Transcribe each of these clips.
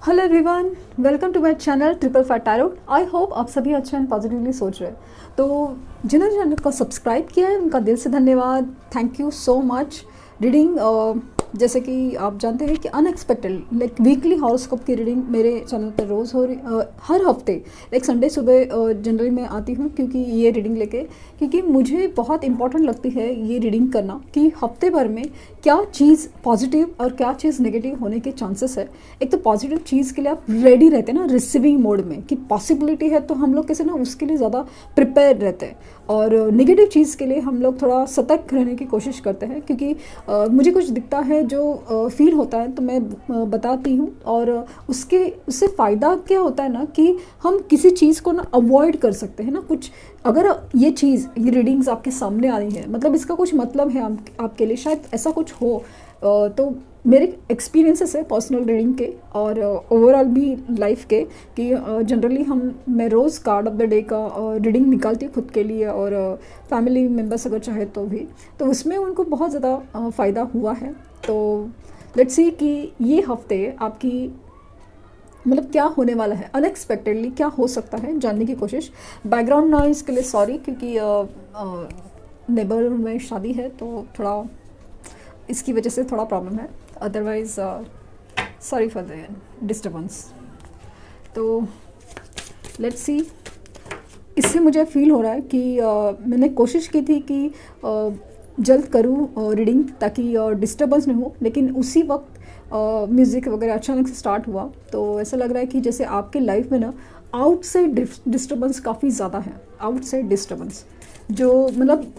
Hello everyone, welcome to my channel triple five tarot. I hope आप सभी अच्छे and positively सोच रहे हैं। तो जिन्होंने चैनल को सब्सक्राइब किया है उनका दिल से धन्यवाद। Thank you so much. Reading जैसे कि आप जानते हैं कि अनएक्सपेक्टेड लाइक वीकली हॉरोस्कोप की रीडिंग मेरे चैनल पर रोज़ हो रही हर हफ्ते लाइक संडे सुबह जनरली मैं आती हूँ क्योंकि ये रीडिंग लेके, क्योंकि मुझे बहुत इंपॉर्टेंट लगती है ये रीडिंग करना कि हफ्ते भर में क्या चीज़ पॉजिटिव और क्या चीज़ नेगेटिव होने के चांसेस है। एक तो पॉजिटिव चीज़ के लिए आप रेडी रहते हैं ना, रिसीविंग मोड में कि पॉसिबिलिटी है तो हम लोग कैसे ना उसके लिए ज़्यादा प्रिपेयर रहते हैं, और नेगेटिव चीज़ के लिए हम लोग थोड़ा सतर्क रहने की कोशिश करते हैं क्योंकि मुझे कुछ दिखता है जो फील होता है तो मैं बताती हूँ। और उससे फ़ायदा क्या होता है ना कि हम किसी चीज़ को ना अवॉइड कर सकते हैं ना। कुछ अगर ये चीज़ ये रीडिंग्स आपके सामने आ रही है मतलब इसका कुछ मतलब है आपके लिए, शायद ऐसा कुछ हो। तो मेरे एक्सपीरियंसेस है पर्सनल रीडिंग के और ओवरऑल भी लाइफ के कि जनरली मैं रोज़ कार्ड ऑफ द डे का रीडिंग निकालती हूँ खुद के लिए और फैमिली मेम्बर्स अगर चाहे तो भी, तो उसमें उनको बहुत ज़्यादा फ़ायदा हुआ है। तो लेट्स सी कि ये हफ्ते आपकी मतलब क्या होने वाला है, अनएक्सपेक्टेडली क्या हो सकता है जानने की कोशिश। बैकग्राउंड नॉइज़ के लिए सॉरी क्योंकि नेबरहुड में शादी है तो थोड़ा इसकी वजह से थोड़ा प्रॉब्लम है, otherwise sorry for the disturbance. तो लेट्स सी, इससे मुझे फील हो रहा है कि मैंने कोशिश की थी कि जल्द करूँ रीडिंग ताकि डिस्टर्बेंस नहीं हो, लेकिन उसी वक्त म्यूज़िक वगैरह अचानक से स्टार्ट हुआ तो ऐसा लग रहा है कि जैसे आपके लाइफ में ना आउटसाइड डिस्टर्बेंस काफ़ी ज़्यादा है। आउटसाइड डिस्टर्बेंस जो मतलब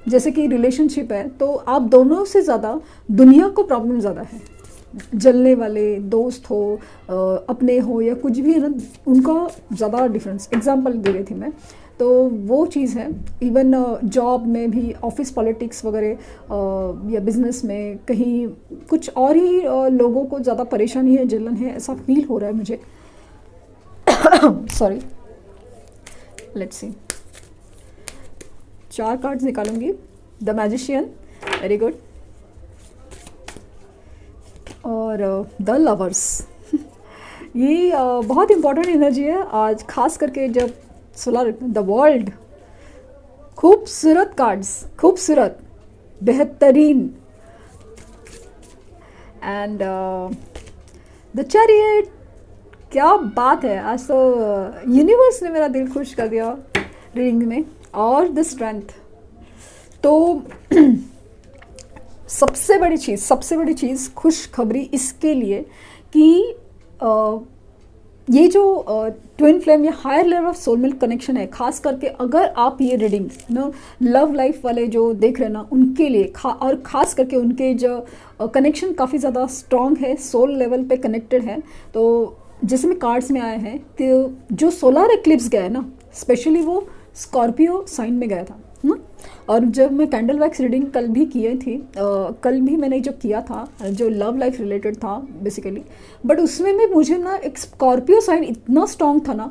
जैसे कि रिलेशनशिप है तो आप दोनों से ज़्यादा दुनिया को प्रॉब्लम ज़्यादा है। जलने वाले दोस्त हो अपने हो या कुछ भी है ना, उनका ज़्यादा डिफरेंस एग्जांपल दे रही थी मैं। तो वो चीज़ है। इवन जॉब में भी ऑफिस पॉलिटिक्स वगैरह या बिजनेस में कहीं कुछ और ही लोगों को ज़्यादा परेशानी है, जलन है, ऐसा फील हो रहा है मुझे। सॉरी, लेट्स सी, 4 कार्ड्स निकालूंगी। द मैजिशियन, वेरी गुड, और द लवर्स। ये बहुत इंपॉर्टेंट एनर्जी है आज, खास करके जब सोलर द वर्ल्ड। खूबसूरत कार्ड्स, खूबसूरत, बेहतरीन। एंड द चैरियट, क्या बात है, आज तो यूनिवर्स ने मेरा दिल खुश कर दिया रीडिंग में। और द स्ट्रेंथ, तो सबसे बड़ी चीज़ खुशखबरी इसके लिए कि ये जो ट्विन फ्लेम या higher level of soulmate connection है, खास करके अगर आप ये रीडिंग ना लव लाइफ वाले जो देख रहे हैं ना उनके लिए और ख़ास करके उनके जो कनेक्शन काफ़ी ज़्यादा स्ट्रॉन्ग है, सोल लेवल पे कनेक्टेड है। तो जैसे में कार्ड्स में आए हैं तो जो सोलर एक्लिप्स गया है ना, स्पेशली वो स्कॉर्पियो साइन में गया था ना। और जब मैं कैंडल वैक्स रीडिंग कल भी की थी, कल भी मैंने जो किया था जो लव लाइफ रिलेटेड था बेसिकली, बट उसमें भी मुझे ना एक स्कॉर्पियो साइन इतना स्ट्रॉन्ग था ना,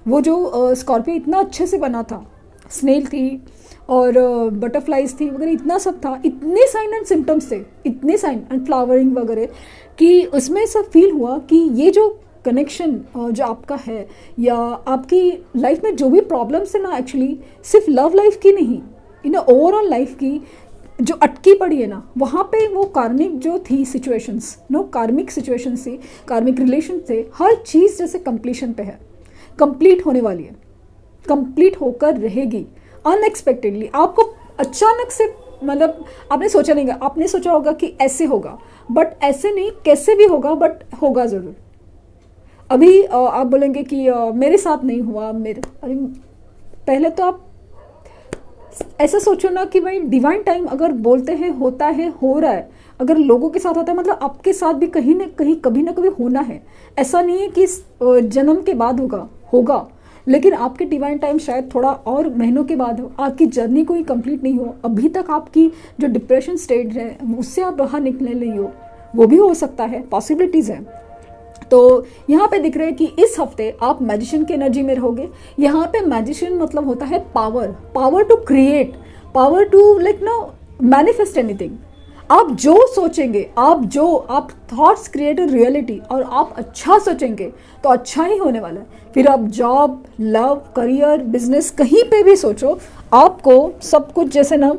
वो जो स्कॉर्पियो इतना अच्छे से बना था, स्नेल थी और बटरफ्लाइज थी वगैरह, इतना सब था, इतने साइन एंड सिम्टम्स थे, इतने साइन एंड फ्लावरिंग वगैरह कि उसमें सब फील हुआ कि ये जो कनेक्शन जो आपका है या आपकी लाइफ में जो भी प्रॉब्लम्स है ना, एक्चुअली सिर्फ लव लाइफ की नहीं, इन ओवरऑल लाइफ की जो अटकी पड़ी है ना, वहाँ पे वो कार्मिक जो थी सिचुएशंस, कार्मिक सिचुएशंस थी, कार्मिक रिलेशन थे, हर चीज़ जैसे कंप्लीशन पे है, कंप्लीट होने वाली है, कंप्लीट होकर रहेगी अनएक्सपेक्टेडली। आपको अचानक से मतलब आपने सोचा नहीं, आपने सोचा होगा कि ऐसे होगा, बट ऐसे नहीं, कैसे भी होगा बट होगा ज़रूर। अभी आप बोलेंगे कि मेरे साथ नहीं हुआ, अरे पहले तो आप ऐसा सोचो ना कि भाई डिवाइन टाइम अगर बोलते हैं होता है, हो रहा है, अगर लोगों के साथ होता है मतलब आपके साथ भी कहीं ना कहीं कभी ना कभी होना है। ऐसा नहीं है कि जन्म के बाद होगा, लेकिन आपके डिवाइन टाइम शायद थोड़ा और महीनों के बाद हो, आपकी जर्नी कोई कंप्लीट नहीं हो, अभी तक आपकी जो डिप्रेशन स्टेज है उससे आप बाहर निकलने नहीं हो, वो भी हो सकता है, पॉसिबिलिटीज़ है। तो यहाँ पे दिख रहा है कि इस हफ्ते आप मैजिशियन की एनर्जी में रहोगे। यहाँ पे मैजिशियन मतलब होता है power to create, power to like no manifest anything. आप जो सोचेंगे, आप थॉट्स क्रिएट अ रियलिटी, और आप अच्छा सोचेंगे तो अच्छा ही होने वाला है। फिर आप जॉब, लव, करियर, बिजनेस कहीं पे भी सोचो, आपको सब कुछ जैसे ना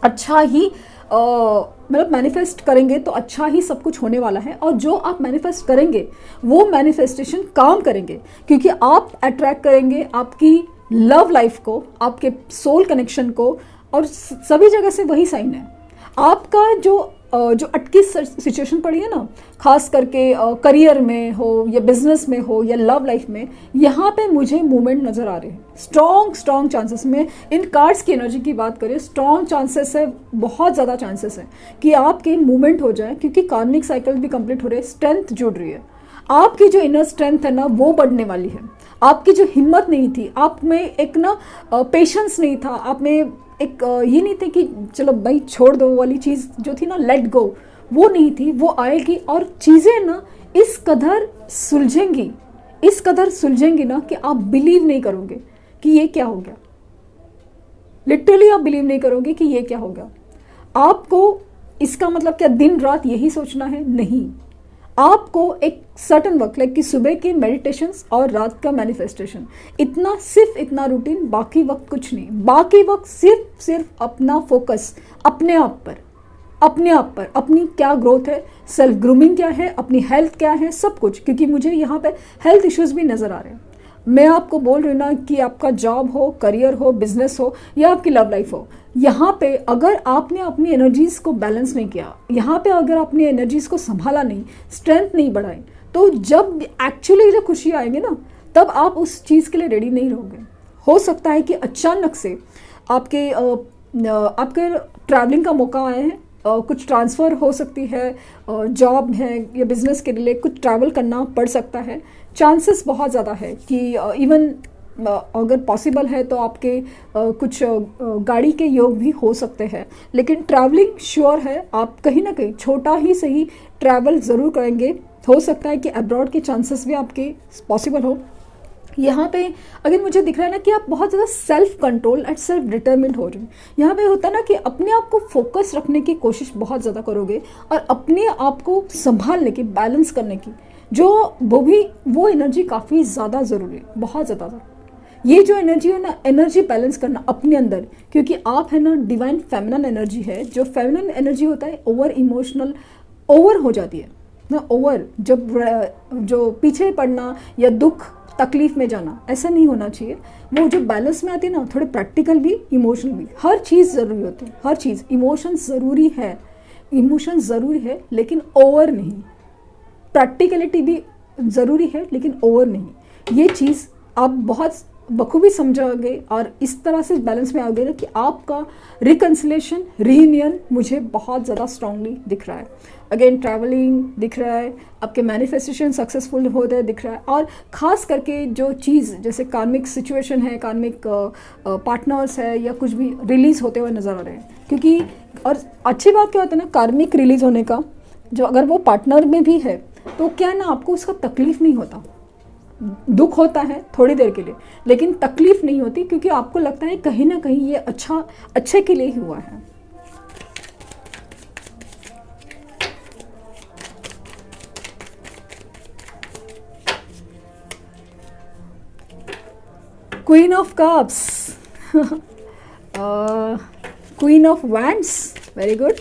अच्छा ही मतलब मैनिफेस्ट करेंगे तो अच्छा ही सब कुछ होने वाला है। और जो आप मैनिफेस्ट करेंगे वो मैनिफेस्टेशन काम करेंगे, क्योंकि आप अट्रैक्ट करेंगे आपकी लव लाइफ को, आपके सोल कनेक्शन को, और सभी जगह से वही साइन है। आपका जो अटकी सिचुएशन पड़ी है ना, खास करके करियर में हो या बिजनेस में हो या लव लाइफ में, यहाँ पे मुझे मूवमेंट नज़र आ रहे हैं। स्ट्रॉन्ग चांसेस में, इन कार्ड्स की एनर्जी की बात करें, स्ट्रॉन्ग चांसेस है, बहुत ज़्यादा चांसेस है कि आपके मूवमेंट हो जाए, क्योंकि कार्मिक साइकिल भी कंप्लीट हो रहे हैं, स्ट्रेंथ जुड़ रही है। आपकी जो इनर स्ट्रेंथ है ना वो बढ़ने वाली है। आपकी जो हिम्मत नहीं थी, आप में एक ना पेशेंस नहीं था, आप में एक ये नहीं थे कि चलो भाई छोड़ दो वाली चीज़ जो थी ना, लेट गो, वो नहीं थी, वो आएगी। और चीज़ें ना इस कदर सुलझेंगी ना कि आप बिलीव नहीं करोगे कि ये क्या हो गया। लिटरली आप बिलीव नहीं करोगे कि ये क्या हो गया। आपको इसका मतलब क्या दिन रात यही सोचना है? नहीं, आपको एक सर्टन वक्त, लाइक कि सुबह के मेडिटेशंस और रात का मैनिफेस्टेशन, इतना, सिर्फ इतना रूटीन, बाकी वक्त कुछ नहीं। बाकी वक्त सिर्फ अपना फोकस अपने आप पर, अपनी क्या ग्रोथ है, सेल्फ ग्रूमिंग क्या है, अपनी हेल्थ क्या है, सब कुछ। क्योंकि मुझे यहाँ पे हेल्थ इश्यूज भी नज़र आ रहे हैं। मैं आपको बोल रही हूँ ना कि आपका जॉब हो, करियर हो, बिजनेस हो या आपकी लव लाइफ हो, यहाँ पे अगर आपने अपनी एनर्जीज़ को बैलेंस नहीं किया, यहाँ पे अगर अपनी एनर्जीज़ को संभाला नहीं, स्ट्रेंथ नहीं बढ़ाई, तो जब एक्चुअली जो खुशी आएंगे ना, तब आप उस चीज़ के लिए रेडी नहीं रहोगे। हो सकता है कि अचानक से आपके ट्रैवलिंग का मौका आया है, कुछ ट्रांसफ़र हो सकती है, जॉब है या बिज़नेस के लिए कुछ ट्रैवल करना पड़ सकता है। चांसेस बहुत ज़्यादा है कि इवन अगर पॉसिबल है तो आपके कुछ गाड़ी के योग भी हो सकते हैं। लेकिन ट्रैवलिंग श्योर है, आप कहीं ना कहीं छोटा ही सही ट्रैवल ज़रूर करेंगे। हो सकता है कि अब्रॉड के चांसेस भी आपके पॉसिबल हो। यहाँ पे अगर मुझे दिख रहा है ना कि आप बहुत ज़्यादा self control and self determined हो रहे हैं। यहाँ पे होता है ना कि अपने आप को फोकस रखने की कोशिश बहुत ज़्यादा करोगे, और अपने आप को संभालने की, बैलेंस करने की, वो एनर्जी काफ़ी ज़्यादा ज़रूरी है, बहुत ज़्यादा। ये जो एनर्जी है ना, एनर्जी बैलेंस करना अपने अंदर, क्योंकि आप है ना डिवाइन फेमिनिन एनर्जी है। जो फेमिनिन एनर्जी होता है ओवर इमोशनल, ओवर हो जाती है ना, ओवर, जब जो पीछे पड़ना या दुख तकलीफ में जाना, ऐसा नहीं होना चाहिए। वो जो बैलेंस में आती है ना, थोड़े प्रैक्टिकल भी, इमोशनल भी, हर चीज़ ज़रूरी होती है, हर चीज़। इमोशन ज़रूरी है लेकिन ओवर नहीं। प्रैक्टिकलिटी भी ज़रूरी है लेकिन ओवर नहीं। ये चीज़ आप बहुत बखूबी समझोगे और इस तरह से बैलेंस में आओगे ना कि आपका रिकन्सिलेशन, रीयूनियन मुझे बहुत ज़्यादा स्ट्रांगली दिख रहा है। अगेन ट्रैवलिंग दिख रहा है, आपके मैनिफेस्टेशन सक्सेसफुल होते हैं दिख रहा है। और ख़ास करके जो चीज़ जैसे कार्मिक सिचुएशन है, कार्मिक पार्टनर्स है या कुछ भी रिलीज़ होते हुए नज़र आ रहे हैं। क्योंकि और अच्छी बात क्या होता है ना, कार्मिक रिलीज़ होने का, जो अगर वो पार्टनर में भी है तो क्या है ना, आपको उसका तकलीफ़ नहीं होता। दुख होता है थोड़ी देर के लिए, लेकिन तकलीफ नहीं होती, क्योंकि आपको लगता है कहीं ना कहीं ये अच्छे के लिए ही हुआ है। Queen of cups, queen of wands, very good.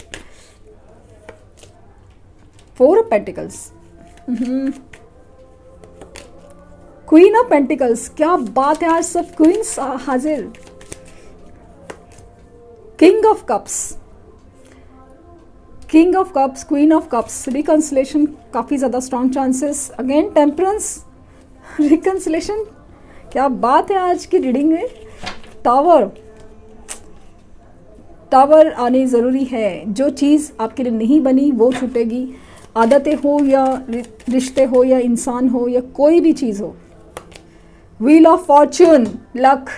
Four of pentacles, queen of pentacles, क्या बात है, आज सब क्वींस हाजिर। King of cups, queen of cups, reconciliation काफ़ी ज़्यादा strong chances. Again temperance, reconciliation, क्या बात है आज की रीडिंग में। टावर आनी ज़रूरी है। जो चीज़ आपके लिए नहीं बनी वो छूटेगी, आदतें हो या रिश्ते हो या इंसान हो या कोई भी चीज़ हो। व्हील ऑफ फॉर्चून, लक,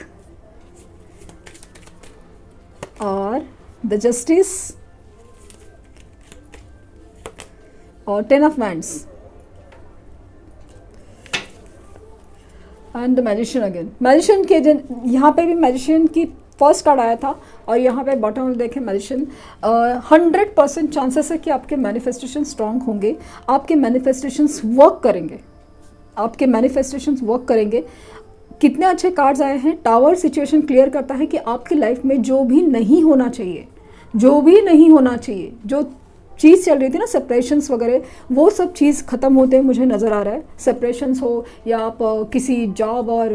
और द जस्टिस, और 10 of wands and the magician. Again magician के यहाँ पे भी मैजिशियन की फर्स्ट कार्ड आया था और यहाँ पे बॉटम में देखें मैजिशियन। 100% चांसेस है कि आपके मैनिफेस्टेशन स्ट्रांग होंगे, आपके मैनिफेस्टेशंस वर्क करेंगे, आपके मैनिफेस्टेशंस वर्क करेंगे। कितने अच्छे कार्ड्स आए हैं। टावर सिचुएशन क्लियर करता है कि आपकी लाइफ में जो भी नहीं होना चाहिए, जो भी नहीं होना चाहिए, जो चीज़ चल रही थी ना सेपरेशंस वगैरह, वो सब चीज़ ख़त्म होते हैं मुझे नज़र आ रहा है। सेपरेशंस हो या आप किसी जॉब और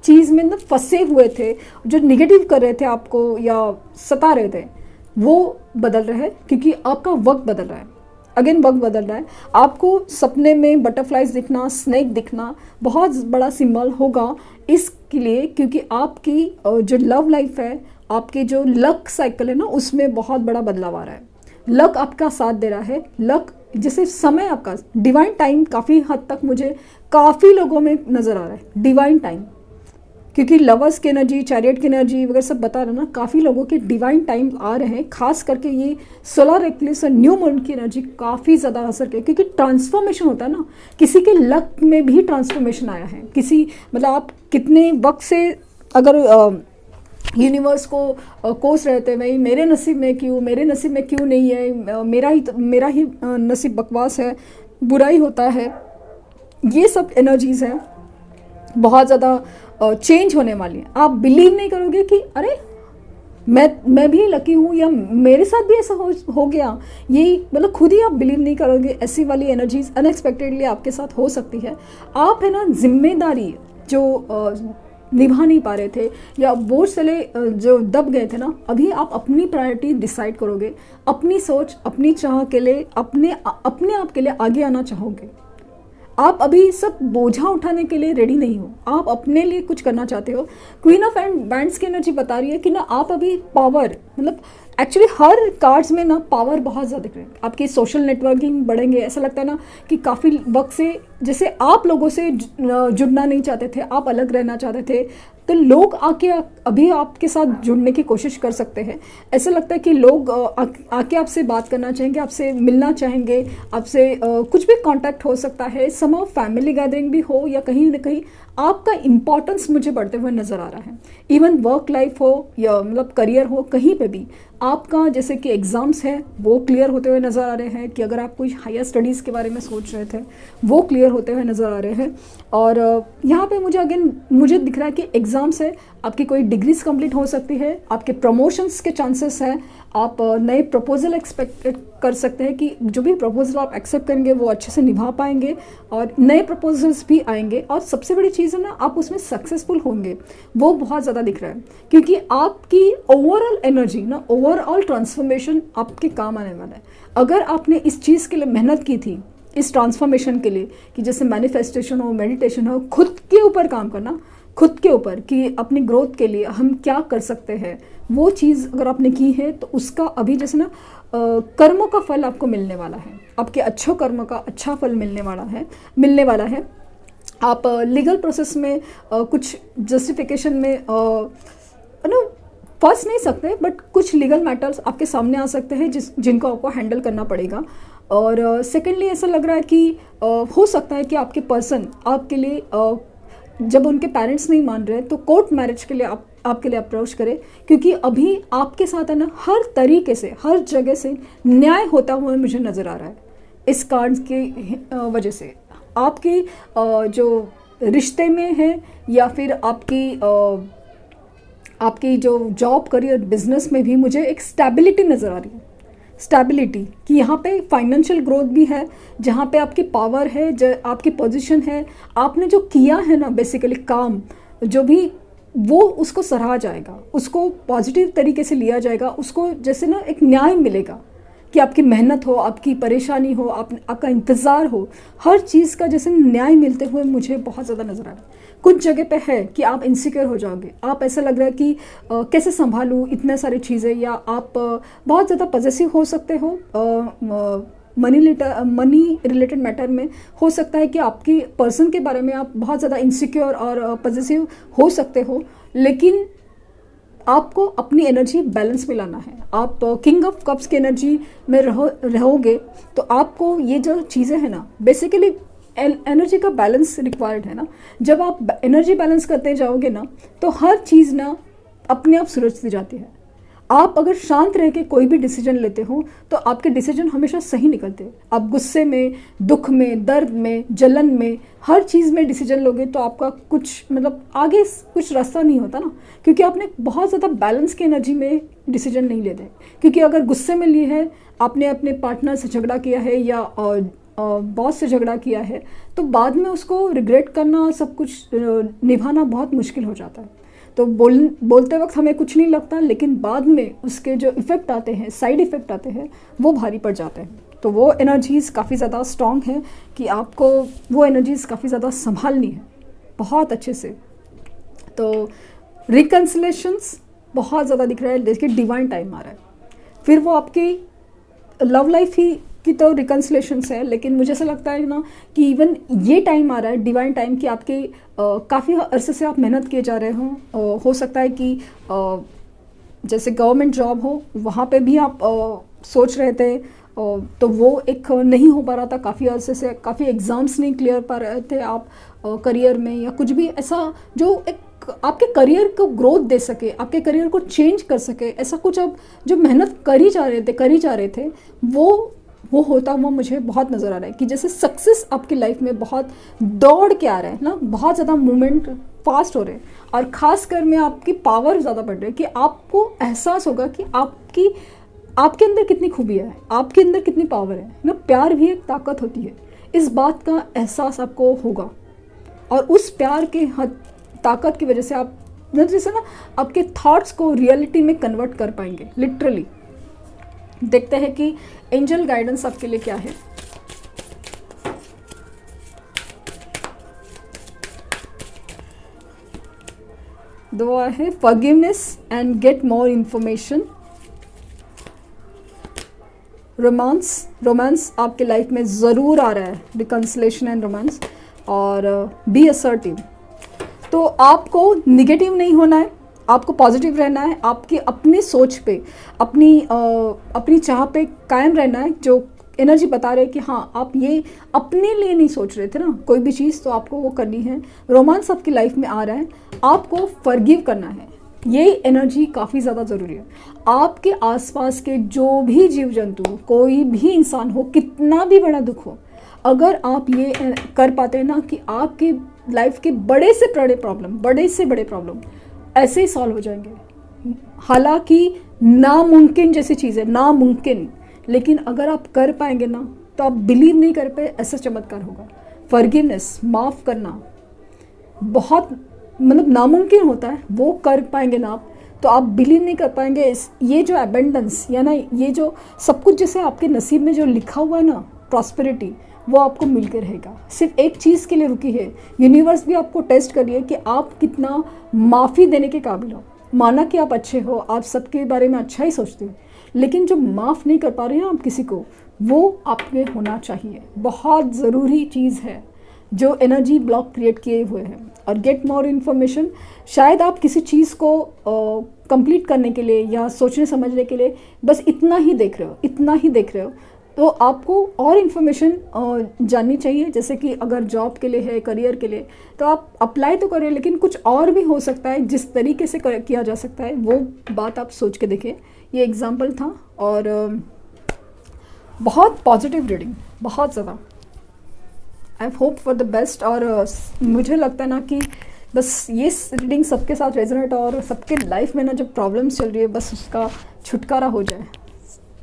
चीज़ में ना फंसे हुए थे, जो निगेटिव कर रहे थे आपको या सता रहे थे, वो बदल रहा है क्योंकि आपका वक्त बदल रहा है। अगेन वक्त बदल रहा है। आपको सपने में बटरफ्लाइज दिखना, स्नेक दिखना बहुत बड़ा सिंबल होगा इसके लिए, क्योंकि आपकी जो लव लाइफ है, आपके जो लक साइकिल है ना, उसमें बहुत बड़ा बदलाव आ रहा है। लक आपका साथ दे रहा है। लक जैसे समय आपका डिवाइन टाइम काफ़ी हद तक मुझे काफ़ी लोगों में नज़र आ रहा है डिवाइन टाइम, क्योंकि लवर्स की एनर्जी, चैरियट की एनर्जी वगैरह सब बता रहे ना, काफ़ी लोगों के डिवाइन टाइम आ रहे हैं। खास करके ये सोलर एक्लिप्स और न्यू मून की एनर्जी काफ़ी ज़्यादा असर की, क्योंकि ट्रांसफॉर्मेशन होता है ना, किसी के लक में भी ट्रांसफॉर्मेशन आया है। किसी मतलब आप कितने वक्त से अगर यूनिवर्स को कोस रहे थे, भाई मेरे नसीब में क्यों, मेरे नसीब में क्यों नहीं है, मेरा ही नसीब बकवास है, बुराई होता है, ये सब एनर्जीज़ हैं बहुत ज़्यादा चेंज होने वाली है। आप बिलीव नहीं करोगे कि अरे मैं भी लकी हूँ या मेरे साथ भी ऐसा हो गया, ये मतलब खुद ही आप बिलीव नहीं करोगे। ऐसी वाली एनर्जीज अनएक्सपेक्टेडली आपके साथ हो सकती है। आप है ना जिम्मेदारी जो निभा नहीं पा रहे थे या बोझ तले जो दब गए थे ना, अभी आप अपनी प्रायोरिटी डिसाइड करोगे, अपनी सोच, अपनी चाह के लिए, अपने आप के लिए आगे आना चाहोगे। आप अभी सब बोझा उठाने के लिए रेडी नहीं हो, आप अपने लिए कुछ करना चाहते हो। क्वीन ऑफ बैंड्स की एनर्जी बता रही है कि ना आप अभी पावर, मतलब एक्चुअली हर कार्ड्स में ना पावर बहुत ज़्यादा दिख रही है। आपकी सोशल नेटवर्किंग बढ़ेंगे। ऐसा लगता है ना कि काफ़ी वक्त से जैसे आप लोगों से जुड़ना नहीं चाहते थे, आप अलग रहना चाहते थे, तो लोग आके अभी आपके साथ जुड़ने की कोशिश कर सकते हैं। ऐसा लगता है कि लोग आके आपसे बात करना चाहेंगे, आपसे मिलना चाहेंगे, आपसे कुछ भी कांटेक्ट हो सकता है। सम फैमिली गैदरिंग भी हो या कहीं ना कहीं आपका इम्पोर्टेंस मुझे बढ़ते हुए नज़र आ रहा है। इवन वर्क लाइफ हो या मतलब करियर हो, कहीं पे भी आपका जैसे कि एग्ज़ाम्स है वो क्लियर होते हुए नज़र आ रहे हैं, कि अगर आप कोई हायर स्टडीज़ के बारे में सोच रहे थे वो क्लियर होते हुए नज़र आ रहे हैं। और यहाँ पे मुझे दिख रहा है कि एग्ज़ाम्स है, आपकी कोई डिग्रीज कंप्लीट हो सकती है, आपके प्रमोशंस के चांसेस हैं, आप नए प्रपोजल एक्सपेक्ट कर सकते हैं कि जो भी प्रपोजल आप एक्सेप्ट करेंगे वो अच्छे से निभा पाएंगे और नए प्रपोजल्स भी आएंगे। और सबसे बड़ी चीज़ है ना, आप उसमें सक्सेसफुल होंगे, वो बहुत ज़्यादा दिख रहा है, क्योंकि आपकी ओवरऑल एनर्जी ना, ओवरऑल ट्रांसफॉर्मेशन आपके काम आने वाला है। अगर आपने इस चीज़ के लिए मेहनत की थी, इस ट्रांसफॉर्मेशन के लिए, कि जैसे मैनिफेस्टेशन हो, मेडिटेशन हो, खुद के ऊपर काम करना, खुद के ऊपर कि अपनी ग्रोथ के लिए हम क्या कर सकते हैं, वो चीज़ अगर आपने की है तो उसका अभी जैसे ना कर्मों का फल आपको मिलने वाला है। आपके अच्छे कर्मों का अच्छा फल मिलने वाला है। आप लीगल प्रोसेस में कुछ जस्टिफिकेशन में ना फंस नहीं सकते, बट कुछ लीगल मैटर्स आपके सामने आ सकते हैं जिनको आपको हैंडल करना पड़ेगा। और सेकेंडली ऐसा लग रहा है कि हो सकता है कि आपके पर्सन आपके लिए जब उनके पेरेंट्स नहीं मान रहे तो कोर्ट मैरिज के लिए आपके लिए अप्रोच करें, क्योंकि अभी आपके साथ है ना हर तरीके से, हर जगह से न्याय होता हुआ मुझे नज़र आ रहा है। इस कार्ड की वजह से आपके जो रिश्ते में है या फिर आपकी जो जॉब, करियर, बिजनेस में भी मुझे एक स्टेबिलिटी नज़र आ रही है। स्टेबिलिटी कि यहाँ पे फाइनेंशियल ग्रोथ भी है, जहाँ पे आपकी पावर है, जो आपकी पोजीशन है, आपने जो किया है ना बेसिकली काम जो भी, वो उसको सराहा जाएगा, उसको पॉजिटिव तरीके से लिया जाएगा, उसको जैसे ना एक न्याय मिलेगा कि आपकी मेहनत हो, आपकी परेशानी हो, आपका इंतज़ार हो, हर चीज़ का जैसे न्याय मिलते हुए मुझे बहुत ज़्यादा नज़र आ रहा है। कुछ जगह पे है कि आप इनसिक्योर हो जाओगे, आप ऐसा लग रहा है कि कैसे संभालूं इतने सारी चीज़ें, या आप बहुत ज़्यादा पॉजेसिव हो सकते हो मनी रिलेटेड मैटर में। हो सकता है कि आपकी पर्सन के बारे में आप बहुत ज़्यादा इनसिक्योर और पॉजेसिव हो सकते हो, लेकिन आपको अपनी एनर्जी बैलेंस में लाना है। आप किंग ऑफ कप्स की एनर्जी में रहोगे तो आपको ये जो चीज़ें हैं ना, बेसिकली एनर्जी का बैलेंस रिक्वायर्ड है ना। जब आप एनर्जी बैलेंस करते जाओगे ना तो हर चीज़ ना अपने आप सुलझती जाती है। आप अगर शांत रह के कोई भी डिसीजन लेते हो तो आपके डिसीजन हमेशा सही निकलते हैं। आप गुस्से में, दुख में, दर्द में, जलन में, हर चीज़ में डिसीजन लोगे तो आपका कुछ मतलब आगे कुछ रास्ता नहीं होता ना, क्योंकि आपने बहुत ज़्यादा बैलेंस की एनर्जी में डिसीजन नहीं लेते। क्योंकि अगर गुस्से में लिए है, आपने अपने पार्टनर से झगड़ा किया है या बॉस से झगड़ा किया है, तो बाद में उसको रिग्रेट करना, सब कुछ निभाना बहुत मुश्किल हो जाता है। तो बोलते वक्त हमें कुछ नहीं लगता, लेकिन बाद में उसके जो इफ़ेक्ट आते हैं, साइड इफ़ेक्ट आते हैं, वो भारी पड़ जाते हैं। तो वो एनर्जीज़ काफ़ी ज़्यादा स्ट्रॉन्ग है कि आपको वो एनर्जीज़ काफ़ी ज़्यादा संभालनी है बहुत अच्छे से। तो रिकन्सिलेशंस बहुत ज़्यादा दिख रहा है, देखिए डिवाइन टाइम आ रहा है। फिर वो आपकी लव लाइफ ही की तो रिकन्सिलेशंस है, लेकिन मुझे ऐसा लगता है ना कि इवन ये टाइम आ रहा है डिवाइन टाइम कि आपके काफ़ी अरसे से आप मेहनत किए जा रहे हो सकता है कि जैसे गवर्नमेंट जॉब हो, वहाँ पे भी आप सोच रहे थे, तो वो एक नहीं हो पा रहा था काफ़ी अरसे से, काफ़ी एग्ज़ाम्स नहीं क्लियर पा रहे थे आप करियर में, या कुछ भी ऐसा जो एक आपके करियर को ग्रोथ दे सके, आपके करियर को चेंज कर सके, ऐसा कुछ आप जो मेहनत करी जा रहे थे वो होता हुआ मुझे बहुत नज़र आ रहा है कि जैसे सक्सेस आपकी लाइफ में बहुत दौड़ के आ रहा है ना, बहुत ज़्यादा मूवमेंट फास्ट हो रहे हैं, और ख़ासकर में आपकी पावर ज़्यादा बढ़ रही है कि आपको एहसास होगा कि आपके अंदर कितनी खूबी है, आपके अंदर कितनी पावर है ना। प्यार भी एक ताकत होती है, इस बात का एहसास आपको होगा, और उस प्यार के ताकत की वजह से आप जैसे ना आपके थॉट्स को रियलिटी में कन्वर्ट कर पाएंगे लिटरली। देखते हैं कि एंजल गाइडेंस आपके लिए क्या है। दुआ है forgiveness and get more information. Romance आपके लाइफ में ज़रूर आ रहा है, रिकन्सिलेशन एंड रोमांस। और बी असर्टिव, तो आपको निगेटिव नहीं होना है, आपको पॉजिटिव रहना है, आपकी अपनी सोच पे, अपनी चाह पे कायम रहना है। जो एनर्जी बता रहे हैं कि हाँ आप ये अपने लिए नहीं सोच रहे थे ना कोई भी चीज़, तो आपको वो करनी है। रोमांस आपकी लाइफ में आ रहा है, आपको फॉरगिव करना है, ये एनर्जी काफ़ी ज़्यादा ज़रूरी है। आपके आसपास के जो भी जीव जंतु, कोई भी इंसान हो, कितना भी बड़ा दुख हो, अगर आप ये कर पाते हैं ना कि आपकी लाइफ के बड़े से बड़े प्रॉब्लम ऐसे ही सॉल्व हो जाएंगे। हालांकि नामुमकिन जैसी चीज़ है, नामुमकिन, लेकिन अगर आप कर पाएंगे ना तो आप बिलीव नहीं कर पाए ऐसा चमत्कार होगा। फॉरगिवनेस, माफ़ करना बहुत मतलब नामुमकिन होता है, वो कर पाएंगे ना आप तो आप बिलीव नहीं कर पाएंगे। ये जो एबेंडेंस या ना ये जो सब कुछ जैसे आपके नसीब में जो लिखा हुआ है ना प्रॉस्पेरिटी, वो आपको मिलकर रहेगा। सिर्फ एक चीज़ के लिए रुकी है, यूनिवर्स भी आपको टेस्ट कर रही है कि आप कितना माफ़ी देने के काबिल हो। माना कि आप अच्छे हो, आप सबके बारे में अच्छा ही सोचते हो, लेकिन जो माफ़ नहीं कर पा रहे हैं आप किसी को, वो आप में होना चाहिए। बहुत ज़रूरी चीज़ है जो एनर्जी ब्लॉक क्रिएट किए हुए हैं। और गेट मोर इन्फॉर्मेशन, शायद आप किसी चीज़ को कंप्लीट करने के लिए या सोचने समझने के लिए बस इतना ही देख रहे हो, तो आपको और इन्फॉर्मेशन जाननी चाहिए। जैसे कि अगर जॉब के लिए है, करियर के लिए, तो आप अप्लाई तो करें, लेकिन कुछ और भी हो सकता है जिस तरीके से किया जा सकता है, वो बात आप सोच के देखें। ये एग्जाम्पल था, और बहुत पॉजिटिव रीडिंग, बहुत ज़्यादा। I hope for the best. और मुझे लगता है ना कि बस ये रीडिंग सबके साथ रेजोनेट, और सबके लाइफ में ना जो प्रॉब्लम्स चल रही है बस उसका छुटकारा हो जाए,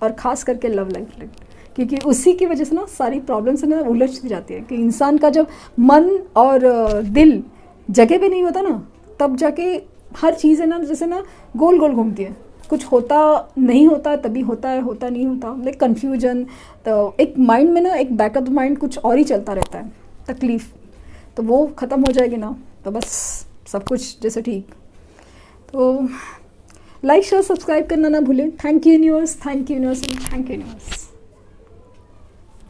और ख़ास करके लव लाइफ में, क्योंकि उसी की वजह से ना सारी प्रॉब्लम्स ना उलझती जाती है। कि इंसान का जब मन और दिल जगह पे नहीं होता ना, तब जाके हर चीज़ है ना जैसे ना गोल गोल घूमती है, कुछ होता नहीं होता, तभी होता है, होता नहीं होता, लाइक कन्फ्यूजन। तो एक माइंड में ना एक बैक ऑफ द माइंड कुछ और ही चलता रहता है, तकलीफ़। तो वो ख़त्म हो जाएगी ना तो बस सब कुछ जैसे ठीक। तो लाइक शेयर सब्सक्राइब करना ना भूलें। Thank you universe, thank you universe, thank you universe.